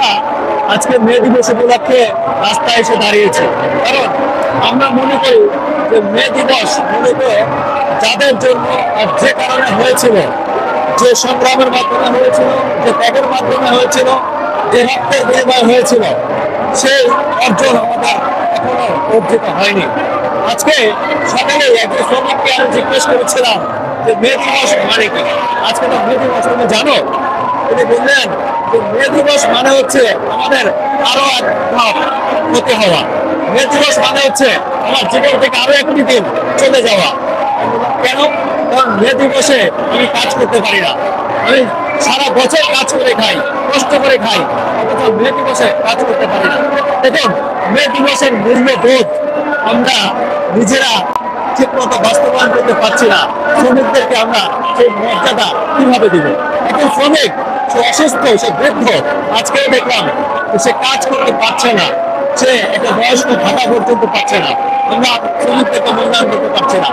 শ্রমিকরা আজকে মে দিবস উপলক্ষে রাস্তায় এসে দাঁড়িয়েছে। কারণ আমরা মনে করি যে মে দিবস মূলত যাদের জন্য আর যে কারণে হয়েছিল, যে সংগ্রামের মাধ্যমে হয়েছিল, যে ত্যাগের মাধ্যমে হয়েছিল, যে রক্তের বিনিময় হয়েছিল, সেই অর্জন আমাদের এখনো অর্জিত হয়নি। আজকে সকালে একজন শ্রমিককে আমি জিজ্ঞেস করেছিলাম যে মে দিবস মানে কি, আজকে তো মে দিবস তুমি জানো? তিনি বললেন যে মে দিবস মানে হচ্ছে আমাদের আরো এক ধাপ হতে হওয়া। মে দিবস মানে হচ্ছে আমার জীবন থেকে আরো একটি দিন চলে যাওয়া। কেন? কারণ মে দিবসে আমি কাজ করতে পারি না, আমি সারা বছর কাজ করে খাই, কষ্ট করে খাই, অথচ মে দিবসে কাজ করতে পারি না। দেখুন, মে দিবসের মূল্যবোধ আমরা নিজেরা ঠিক মতো বাস্তবায়ন করতে পারছি না। শ্রমিকদেরকে আমরা সেই মর্যাদা কিভাবে দিব? এখন শ্রমিক, সে অসুস্থ, সে বৃদ্ধ, আজকেও দেখলাম সে কাজ করতে পারছে না, সে একটা বয়স্ক ভাতা পর্যন্ত পাচ্ছে না। আমরা শ্রমিকদেরকে মূল্যায়ন করতে পারছি না।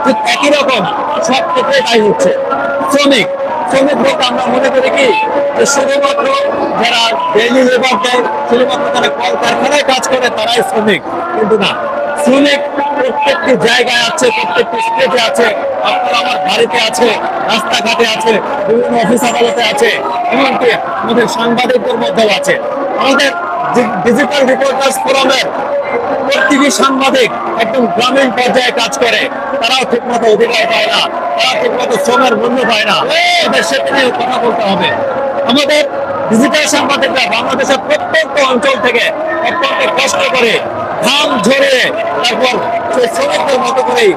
ঠিক একই রকম সব ক্ষেত্রে তাই হচ্ছে। শ্রমিক শ্রমিক বলতে আমরা মনে করি কি যে শুধুমাত্র যারা ডেইলি লেবার দেয়, শুধুমাত্র যারা কলকারখানায় কাজ করে তারাই শ্রমিক, কিন্তু না। শ্রমিক প্রত্যেকটি জায়গায় আছে, প্রত্যেকটি স্টেটে আছে, আপনার আমার বাড়িতে আছে, রাস্তাঘাটে আছে, বিভিন্ন অফিস আদালতে আছে, এমনকি আমাদের সাংবাদিকদের মধ্যেও আছে। আমাদের ডিজিটাল রিপোর্টার্স ফোরামের প্রতিটি সাংবাদিক একদম গ্রামীণ পর্যায়ে কাজ করে, তারাও ঠিক মতো অধিকার পায় না, তারা ঠিক মতো শ্রমের মূল্য পায় না। এদের সেটা নিয়ে কথা বলতে হবে। আমাদের ডিজিটাল সাংবাদিকরা বাংলাদেশের প্রত্যন্ত অঞ্চল থেকে অত্যন্ত কষ্ট করে ঘাম ঝরিয়ে তারপর সেই শ্রমিকদের মতো করেই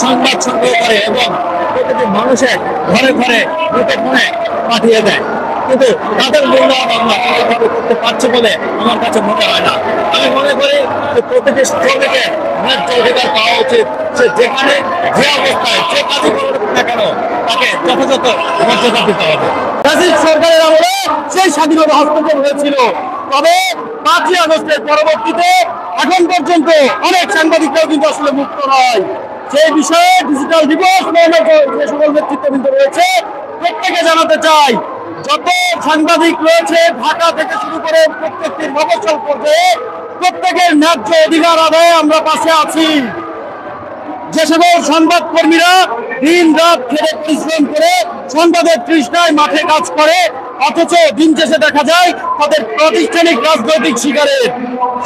সংবাদ সংগ্রহ করে এবং প্রতিটি মানুষের ঘরে ঘরে মুঠোফোনে পাঠিয়ে দেয়, কিন্তু তাদের মূল্যায়ন আমরা কোনোভাবে করতে পারছি বলে আমার কাছে মনে হয় না। আমি মনে করি যে প্রতিটি শ্রমিকের ন্যায্য অধিকার পাওয়া উচিত। সে যেখানে যে অবস্থায় যে কাজই করুক না কেন তাকে যথাযথ মর্যাদা দিতে হবে। সরকারের আমলে সেই স্বাধীনতা হস্তক্ষেপ হয়েছিল, তবে 5ই আগস্টের পরবর্তীতে এখন পর্যন্ত অনেক সাংবাদিকরাও কিন্তু আসলে মুক্ত নয়। সেই বিষয়ে ডিজিটাল দিবস যে সকল নেতৃত্ববৃন্দ রয়েছে প্রত্যেকে জানাতে চাই, যত সাংবাদিক রয়েছে ঢাকা থেকে শুরু করে প্রত্যেকটি মফস্বল পর্যায়ে প্রত্যেকের ন্যায্য অধিকার আদায়ে আমরা পাশে আছি। যে সকল সংবাদ কর্মীরা দিন রাত খেটে পরিশ্রম করে সংবাদের তৃষ্ণায় মাঠে কাজ করে, অথচ দিন শেষে দেখা যায় তাদের প্রাতিষ্ঠানিক রাজনৈতিক শিকারের,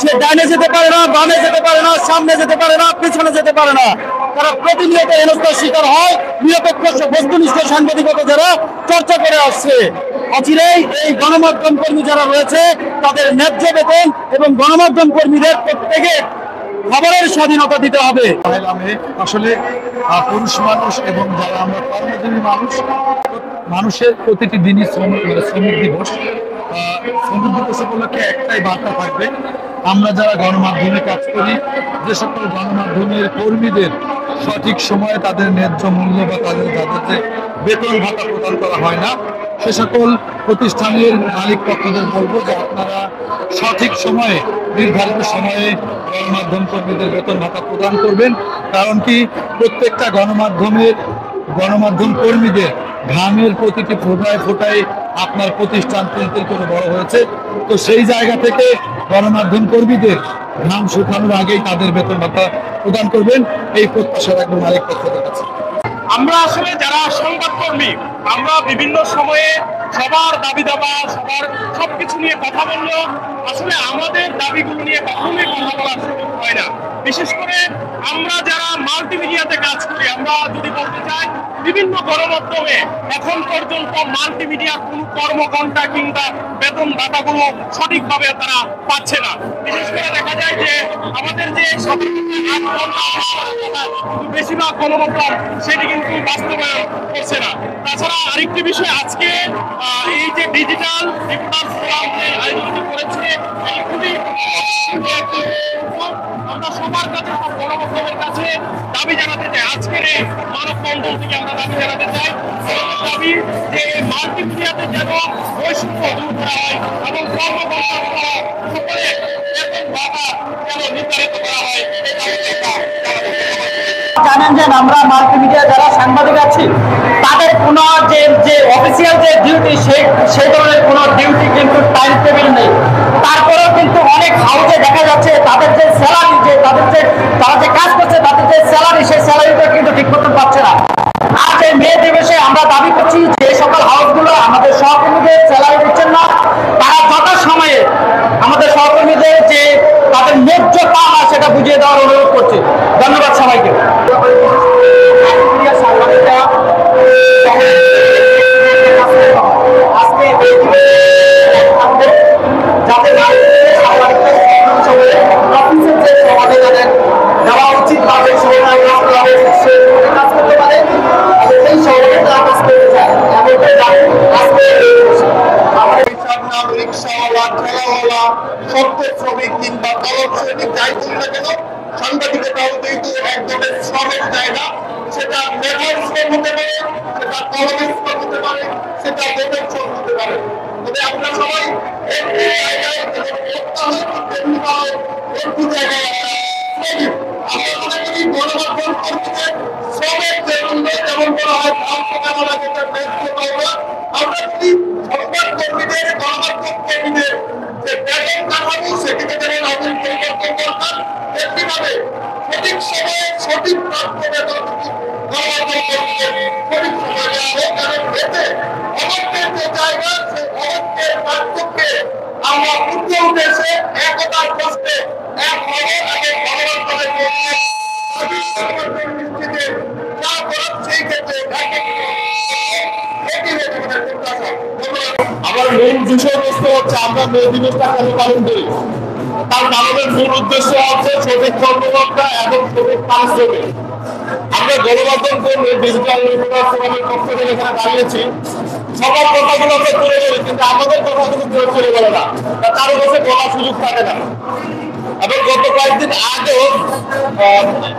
সে ডাইনে যেতে পারে না, বামে যেতে পারে না, সামনে যেতে পারে না, পিছনে যেতে পারে না, তারা প্রতিনিয়ত হেনস্থার শিকার হয়। নিরপেক্ষ বস্তুনিষ্ঠ সাংবাদিকতা যারা চর্চা করে আসছে, অচিরেই এই গণমাধ্যম কর্মী যারা রয়েছে তাদের ন্যায্য বেতন এবং গণমাধ্যম কর্মীদের প্রত্যেকে খবরের স্বাধীনতা দিতে হবে। আসলে পুরুষ মানুষ এবং যারা আমরা কর্মজীবী মানুষের প্রতিটি দিনই শ্রমিক দিবস। শ্রমিক দিবস উপলক্ষে একটাই বার্তা থাকবে, আমরা যারা গণমাধ্যমে কাজ করি, যে সকল গণমাধ্যমের কর্মীদের সঠিক সময়ে তাদের ন্যায্য মূল্য বা তাদের যে বেতন ভাতা প্রদান করা হয় না, সে সকল প্রতিষ্ঠানের মালিক পক্ষদের বলবো যে আপনারা সঠিক সময়ে নির্ধারিত সময়ে গণমাধ্যম কর্মীদের বেতন ভাতা প্রদান করবেন। কারণ কি, প্রত্যেকটা গণমাধ্যম কর্মীদের ঘামের প্রতিটি ফোটায় ফোটায় আপনার প্রতিষ্ঠান তিল করে বড় হয়েছে। তো সেই জায়গা থেকে গণমাধ্যম কর্মীদের ঘাম শুকানোর আগেই তাদের বেতন ভাতা প্রদান করবেন, এই প্রত্যাশা রাখবেন মালিক পক্ষদের কাছে। আমরা আসলে যারা সংবাদকর্মী, আমরা বিভিন্ন সময়ে সবার দাবি দাবা, সবার সবকিছু নিয়ে কথা বললেও আসলে আমাদের দাবিগুলো নিয়ে কখনোই কথা বলার সুযোগ হয় না। বিশেষ করে আমরা যারা মাল্টিমিডিয়াতে কাজ করি, আমরা যদি বলতে চাই বিভিন্ন গণমাধ্যমে এখন পর্যন্ত মাল্টিমিডিয়ার কোনো কর্মঘণ্টা কিংবা বেতন ভাতাগুলো সঠিকভাবে তারা পাচ্ছে না। বিশেষ করে দেখা যায় যে আমাদের যে বেশিরভাগ গণমাধ্যম সেটি কিন্তু বাস্তবায়ন করছে না। তাছাড়া আরেকটি বিষয়, আজকে এই যে ডিজিটাল রিপোর্টার্স ফোরাম আয়োজন করেছে, খুবই আমরা সবার কাছে, সব গণমাধ্যমের কাছে দাবি জানাতে চাই। আজকের এই মানববন্ধন থেকে আমরা দাবি জানাতে চাই, দাবি যে মাল্টিমিডিয়াতে যেন বৈষম্য দূর করা হয় এবং কর্মকর্তা সকলে বেতন ভাতা যেন নির্ধারিত করা হয়। জানেন যে আমরা মাল্টিমিডিয়া যারা সাংবাদিক আছি তাদের কোনো যে অফিসিয়াল যে ডিউটি সেই ধরনের কোনো ডিউটি কিন্তু টাইম টেবিল নেই। তারপরেও কিন্তু অনেক হাউসে দেখা যাচ্ছে তাদের যে স্যালারি, যে তারা যে কাজ করছে তাদের যে স্যালারি, সেই স্যালারিটা কিন্তু ঠিক মতো পাচ্ছে না। আজ এই মে দিবসে আমরা দাবি করছি যে সকল হাউসগুলো আমাদের সহকর্মীদের স্যালারি দিচ্ছেন না, তারা যথাসময়ে আমাদের সহকর্মীদের যে তাদের ন্যায্য পাওনা সেটা বুঝিয়ে দেওয়ার অনুরোধ করছি। ধন্যবাদ সবাইকে। আজকে যাতে অফিসের যে সমাধান দেওয়া উচিত বা যে সমাধান কাজ করতে পারে সেই সমাধান তারা কাজ করতে চায়। আজকে রিক্সাওয়ালা, ঠেলাওয়ালা, সত্য শ্রমিক কিংবা কলম শ্রমিক যাই করি না কেন, সাংবাদিকতাও কিন্তু একদমের শ্রমের জায়গা। সেটা মেধার শ্রম হতে পারে, সেটা কলমের শ্রম হতে পারে, সেটা বোধের শ্রম হতে পারে। তবে আমরা সবাই একটি জায়গায় একটি জায়গায় আমরা মনে করি গণমাধ্যম কর্মীদের শ্রমের যে মূল্য যেমন করা হয় আমরা যদি সংবাদ কর্মীদের, গণমাধ্যম কর্মীদের যে বেতন কাঠামো সেটিকে যেমন আমাদের পরিবর্তন দরকার, তেমনিভাবে সঠিক সময়ে সঠিক প্রাপ্য বেতন গণমাধ্যম কর্মীদের সঠিক সময় দেওয়া হোক। কারণ এতে অবশ্যের যে জায়গা, সেই অবশ্যের পার্থক্যে আমরা উঠে উঠেছে একতার কষ্টে এক হওয়ার আগে গণমাধ্যমের নিশ্চিতে যা করার সেই ক্ষেত্রে আমার মূল বিষয়বস্তু হচ্ছে আমরা মে দিবসটা কেন পালন করি। তার পালনের মূল উদ্দেশ্য হচ্ছে সঠিক কর্মকর্তা এবং সঠিক পারিশ্রমিক। আমরা গণমাধ্যম কর্মী ডিজিটাল ফোরামের পক্ষ থেকে এখানে দাঁড়িয়েছি, সবার কথাগুলোকে তুলে ধরি, কিন্তু আমাদের কথাগুলো কেউ তুলে ধরে না, কারো কাছে বলার সুযোগ থাকে না। এবং গত কয়েকদিন আগেও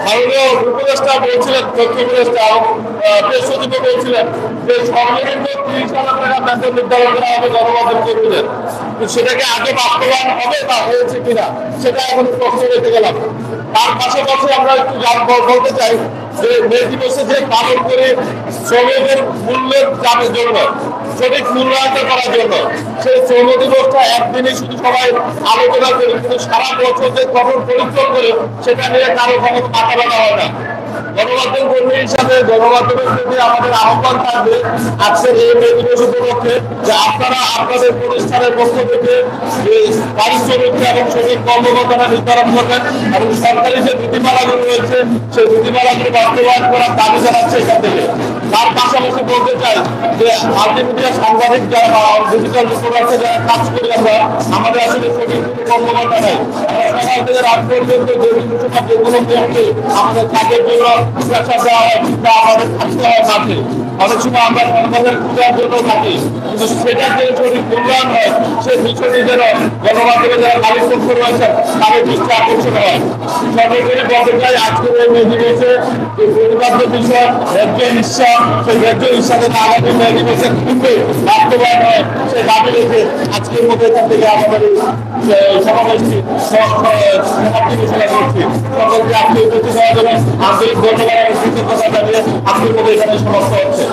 মাননীয় উপদেষ্টা বলছিলেন, তথ্য উপদেষ্টা এবং প্রেস সচিবও বলছিলেন যে সর্বনিম্ন 30,000 টাকা বেতন নির্ধারণ করা হবে গণমাধ্যম কর্মীদের। সেটাকে আগে বাস্তবায়ন হবে বা হয়েছে কিনা সেটা এখন প্রশ্ন রেখে গেলাম। তার পাশাপাশি আমরা একটু বলতে চাই যে মে দিবসে যে পালন করে শ্রমিকের মূল্যের দামের জন্য, সঠিক মূল্যায়ন করার জন্য সেই শ্রম দিবসটা একদিনে শুধু সবাই আলোচনা করি, কিন্তু সারা বছর যে কঠোর পরিশ্রম করে সেটা নিয়ে কারো কখনো মাথা ব্যথা হয় না। গণমাধ্যম কর্মী হিসাবে গণমাধ্যমের প্রতি আমাদের আহ্বান থাকবে আজকের এই মে দিবস উপলক্ষে যে আপনারা আপনাদের প্রতিষ্ঠানের পক্ষ থেকে যে পারিশ্রমিক এবং সঠিক কর্মকর্তারা নির্ধারণ করবেন এবং সরকারি যে নীতিমালাগুলো রয়েছে সেই নীতিমালাগুলো বাস্তবায়ন করার দাবি জানাচ্ছে এখান থেকে। তার পাশাপাশি বলতে চাই যে মাল্টিমিডিয়া সাংবাদিক যারা ডিজিটাল রিপোর্টারকে যারা কাজ করি আমরা, আমাদের আসলে সঠিক কর্মকর্তা নেই। আমরা সকাল থেকে রাত পর্যন্ত যেগুলো করতে আমাদের কাজের জন্য প্রেশার দেওয়া হয় কিংবা আমাদের থাকতে হয় মাঠে, অনেক সময় আমরা সরকারের পূজার জন্য থাকি, কিন্তু সেটা যে সঠিক মূল্যায়ন হয় সেই বিষয়টি যেন গণমাধ্যমে যারা মালিক পক্ষ রয়েছে তাদের দৃষ্টি আকর্ষণ হয়। সর্বোপরি বলতে চাই আজকের এই মে দিবসে যে পরিবার্য বিষয় ন্যায্য ইচ্ছা, সেই ন্যায্য ইচ্ছাতে আগামী মে দিবসে খুবই বাস্তবায়ন হয় সেই দাবি রেখে আজকের মধ্যে এখান থেকে আমাদের সমাবেশটি সমাপ্তি ঘোষণা করছি। সকলকে আজকে উপস্থিত হওয়ার জন্য আন্তরিক ধন্যবাদ এবং কৃতজ্ঞতা জানিয়ে আজকের মধ্যে এখানে সমাপ্ত হচ্ছে।